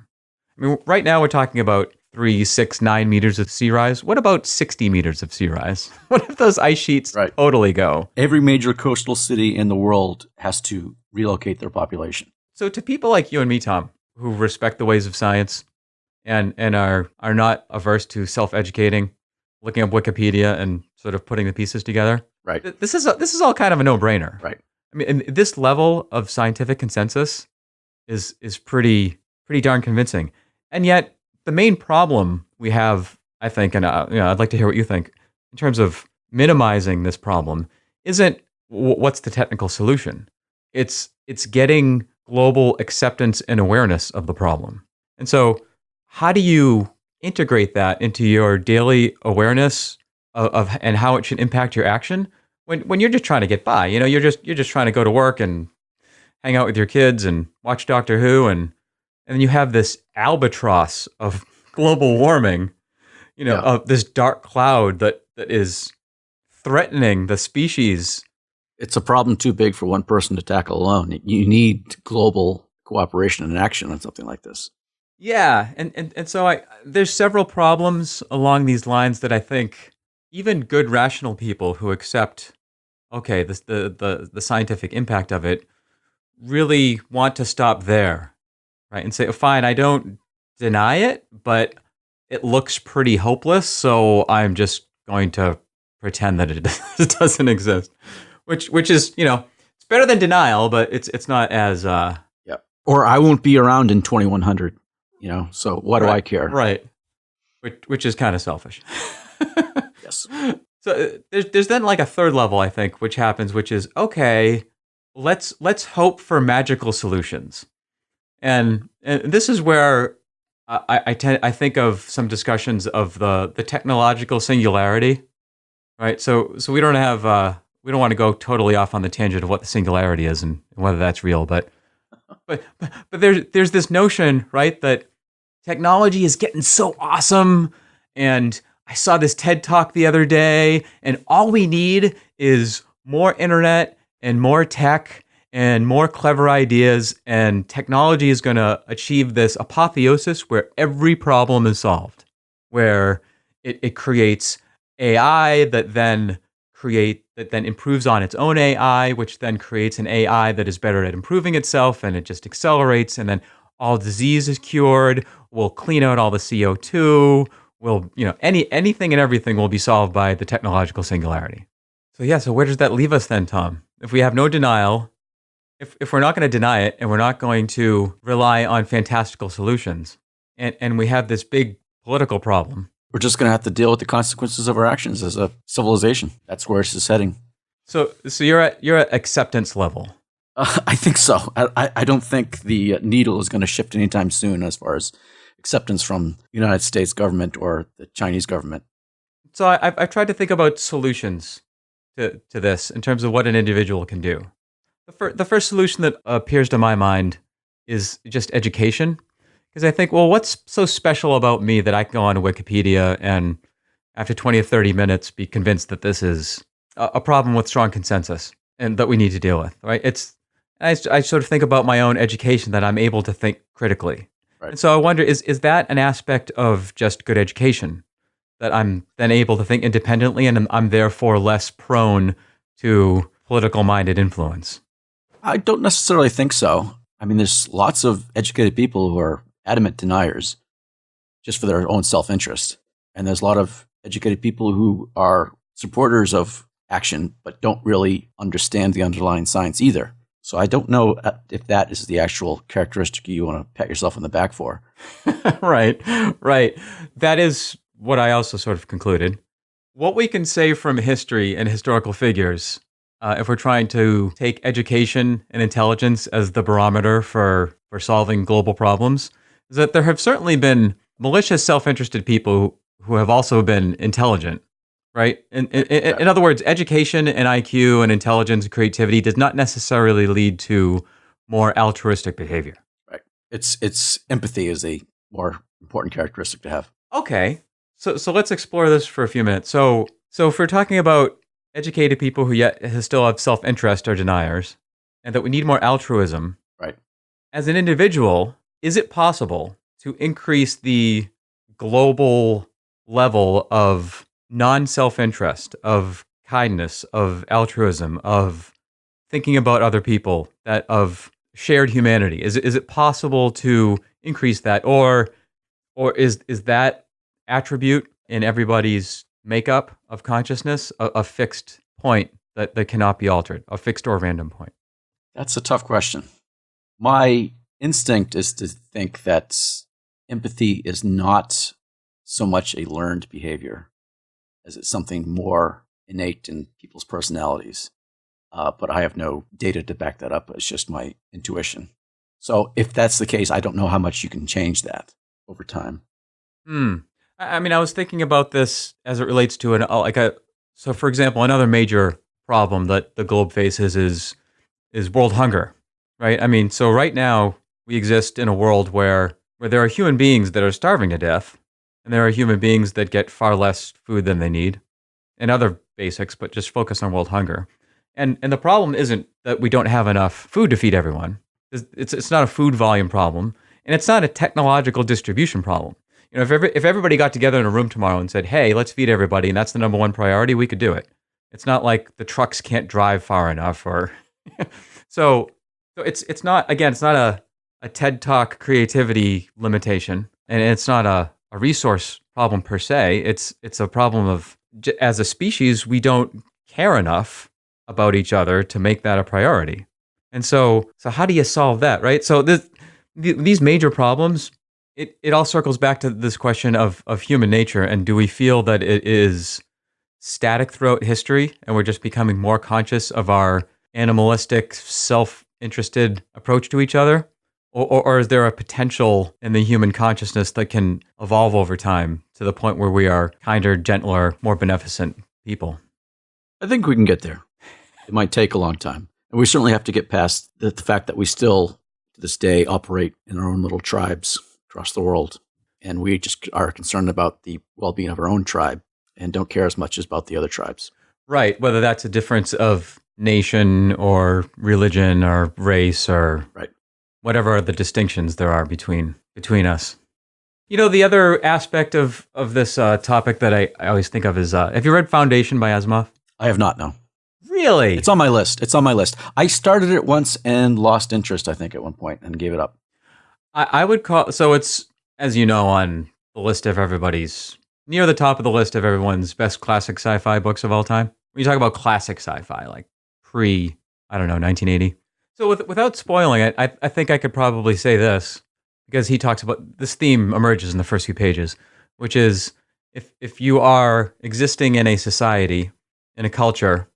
Speaker 1: I mean, right now we're talking about 3, 6, 9 meters of sea rise. What about 60 meters of sea rise? What if those ice sheets totally go?
Speaker 2: Every major coastal city in the world has to relocate their population.
Speaker 1: So to people like you and me, Tom, who respect the ways of science and are not averse to self-educating, looking up Wikipedia and sort of putting the pieces together,
Speaker 2: right?
Speaker 1: This is all kind of a no-brainer,
Speaker 2: right?
Speaker 1: I mean, and this level of scientific consensus is pretty darn convincing, and yet the main problem we have, I think, and I'd like to hear what you think, in terms of minimizing this problem, isn't what's the technical solution. It's getting global acceptance and awareness of the problem. And so how do you integrate that into your daily awareness of and how it should impact your action when you're just trying to get by? You're just trying to go to work and hang out with your kids and watch Doctor Who, and then you have this albatross of global warming, of this dark cloud that is threatening the species.
Speaker 2: It's a problem too big for one person to tackle alone. You need global cooperation and action on something like this.
Speaker 1: Yeah, and so there's several problems along these lines that I think even good rational people who accept, okay, the scientific impact of it really want to stop there. Right, and say, fine, I don't deny it, but it looks pretty hopeless, so I'm just going to pretend that it doesn't exist. Which is, it's better than denial, but it's not as
Speaker 2: Or I won't be around in 2100, so what do I care?
Speaker 1: Right. Which is kind of selfish.
Speaker 2: Yes.
Speaker 1: So there's then like a third level, I think, which happens, which is, okay, let's hope for magical solutions. And this is where I think of some discussions of the technological singularity, right? So we don't want to go totally off on the tangent of what the singularity is and whether that's real, but there's this notion, right, that technology is getting so awesome, and I saw this TED Talk the other day, and all we need is more internet and more tech and more clever ideas, and technology is going to achieve this apotheosis where every problem is solved, where it creates AI that then that then improves on its own AI, which then creates an AI that is better at improving itself, and it just accelerates, and then all disease is cured. We'll clean out all the CO2. We'll, anything and everything will be solved by the technological singularity. So where does that leave us then, Tom? If we have no denial, if we're not going to deny it, and we're not going to rely on fantastical solutions, and we have this big political problem,
Speaker 2: we're just going to have to deal with the consequences of our actions as a civilization. That's where it's heading.
Speaker 1: So you're at acceptance level.
Speaker 2: I think so. I don't think the needle is going to shift anytime soon as far as acceptance from the United States government or the Chinese government.
Speaker 1: So I've tried to think about solutions to this in terms of what an individual can do. The first solution that appears to my mind is just education. Because I think, well, what's so special about me that I can go on Wikipedia and after 20 or 30 minutes be convinced that this is a problem with strong consensus and that we need to deal with, right? I sort of think about my own education, that I'm able to think critically. Right. And so I wonder, is that an aspect of just good education, that I'm then able to think independently and I'm therefore less prone to political-minded influence?
Speaker 2: I don't necessarily think so. I mean, there's lots of educated people who are adamant deniers just for their own self-interest. And there's a lot of educated people who are supporters of action, but don't really understand the underlying science either. So I don't know if that is the actual characteristic you want to pat yourself on the back for.
Speaker 1: Right. That is what I also sort of concluded. What we can say from history and historical figures, if we're trying to take education and intelligence as the barometer for solving global problems, is that there have certainly been malicious, self-interested people who have also been intelligent, right? In other words, education and IQ and intelligence and creativity does not necessarily lead to more altruistic behavior.
Speaker 2: Right. It's empathy is a more important characteristic to have.
Speaker 1: Okay. So let's explore this for a few minutes. So if we're talking about educated people who still have self-interest or deniers, and that we need more altruism,
Speaker 2: right?
Speaker 1: As an individual, is it possible to increase the global level of non-self-interest, of kindness, of altruism, of thinking about other people, that of shared humanity? Is it possible to increase that, or is that attribute in everybody's makeup of consciousness a fixed point that cannot be altered, a fixed or random point?
Speaker 2: That's a tough question. My instinct is to think that empathy is not so much a learned behavior as it's something more innate in people's personalities. But I have no data to back that up. It's just my intuition. So if that's the case, I don't know how much you can change that over time.
Speaker 1: I mean, I was thinking about this as it relates to so for example, another major problem that the globe faces is world hunger, right? I mean, so right now we exist in a world where there are human beings that are starving to death, and there are human beings that get far less food than they need, and other basics, but just focus on world hunger. And the problem isn't that we don't have enough food to feed everyone. It's not a food volume problem, and it's not a technological distribution problem. You know, if everybody got together in a room tomorrow and said, "Hey, let's feed everybody," and that's the number one priority, we could do it. It's not like the trucks can't drive far enough, or so it's not a TED Talk creativity limitation, and it's not a resource problem per se. It's a problem of, as a species, we don't care enough about each other to make that a priority. And so how do you solve that, right? So these major problems, it all circles back to this question of human nature, and do we feel that it is static throughout history, and we're just becoming more conscious of our animalistic, self-interested approach to each other? Or is there a potential in the human consciousness that can evolve over time to the point where we are kinder, gentler, more beneficent people?
Speaker 2: I think we can get there. It might take a long time. And we certainly have to get past the fact that we still, to this day, operate in our own little tribes across the world. And we just are concerned about the well-being of our own tribe and don't care as much about the other tribes.
Speaker 1: Right. Whether that's a difference of nation or religion or race or whatever the distinctions there are between us. You know, the other aspect of this topic that I always think of is, have you read Foundation by Asimov?
Speaker 2: I have not, no.
Speaker 1: Really?
Speaker 2: It's on my list. It's on my list. I started it once and lost interest, I think, at one point and gave it up.
Speaker 1: I would call, so it's, as you know, on the list of everybody's, near the top of the list of everyone's best classic sci-fi books of all time. When you talk about classic sci-fi, like pre, I don't know, 1980. So without spoiling it, I think I could probably say this, because he talks about, this theme emerges in the first few pages, which is if you are existing in a society, in a culture,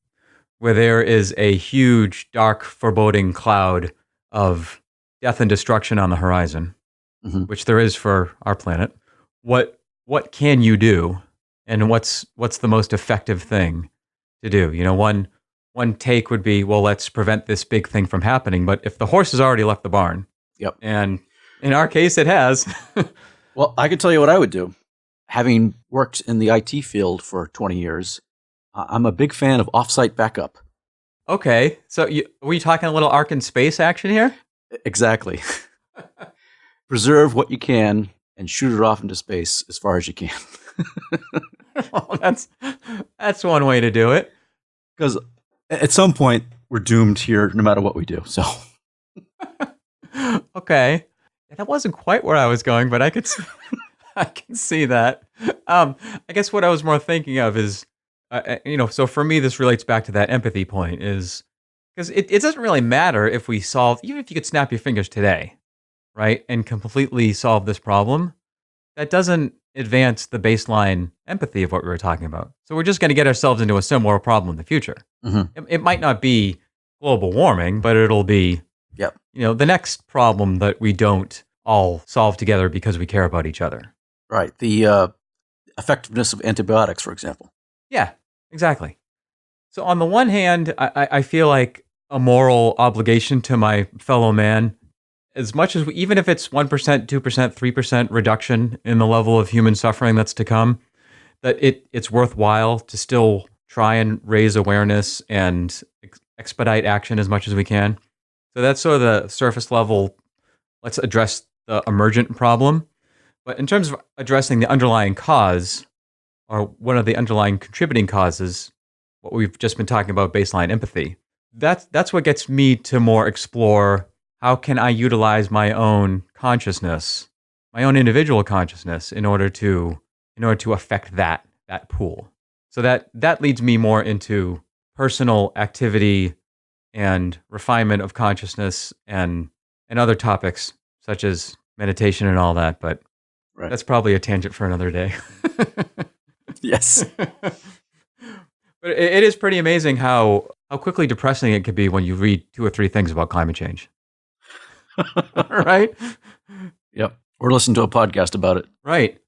Speaker 1: where there is a huge, dark, foreboding cloud of death and destruction on the horizon, which there is for our planet, what can you do, and what's the most effective thing to do? You know, one take would be, well, let's prevent this big thing from happening. But if the horse has already left the barn, and in our case, it has.
Speaker 2: Well, I could tell you what I would do. Having worked in the IT field for 20 years, I'm a big fan of offsite backup.
Speaker 1: Okay, so were you talking a little Ark in space action here?
Speaker 2: Exactly. Preserve what you can and shoot it off into space as far as you can.
Speaker 1: Well, that's one way to do it.
Speaker 2: Because at some point, we're doomed here no matter what we do. So,
Speaker 1: okay. That wasn't quite where I was going, but I can see that. I guess what I was more thinking of is, so for me, this relates back to that empathy point, is because it doesn't really matter if we solve, even if you could snap your fingers today, right, and completely solve this problem, that doesn't advance the baseline empathy of what we were talking about. So we're just going to get ourselves into a similar problem in the future. It might not be global warming, but it'll be, the next problem that we don't all solve together because we care about each other.
Speaker 2: Right. The effectiveness of antibiotics, for example.
Speaker 1: Yeah, exactly. So on the one hand, I feel like a moral obligation to my fellow man, as much as even if it's 1%, 2%, 3% reduction in the level of human suffering that's to come, that it's worthwhile to still try and raise awareness and expedite action as much as we can. So that's sort of the surface level, let's address the emergent problem. But in terms of addressing the underlying cause, or one of the underlying contributing causes, what we've just been talking about, baseline empathy, that's what gets me to more explore, how can I utilize my own consciousness, my own individual consciousness, in order to affect that pool. So that leads me more into personal activity and refinement of consciousness and other topics such as meditation and all that. But that's probably a tangent for another day.
Speaker 2: Yes.
Speaker 1: But it is pretty amazing how quickly depressing it could be when you read 2 or 3 things about climate change. Right?
Speaker 2: Yep. Or listen to a podcast about it.
Speaker 1: Right.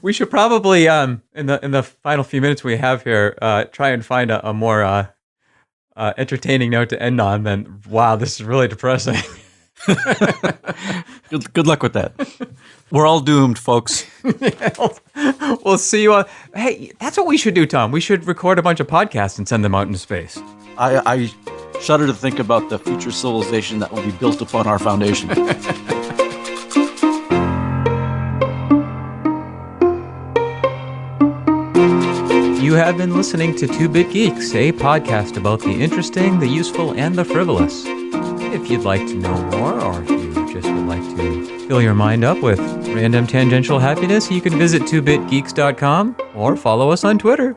Speaker 1: We should probably, in the final few minutes we have here, try and find a more entertaining note to end on than, wow, this is really depressing.
Speaker 2: Good luck with that. We're all doomed, folks.
Speaker 1: We'll see you on. Hey, that's what we should do, Tom. We should record a bunch of podcasts and send them out into space.
Speaker 2: I shudder to think about the future civilization that will be built upon our foundation.
Speaker 1: You have been listening to 2-Bit Geeks, a podcast about the interesting, the useful, and the frivolous. If you'd like to know more, or if you just would like to fill your mind up with random tangential happiness, you can visit 2bitgeeks.com or follow us on Twitter.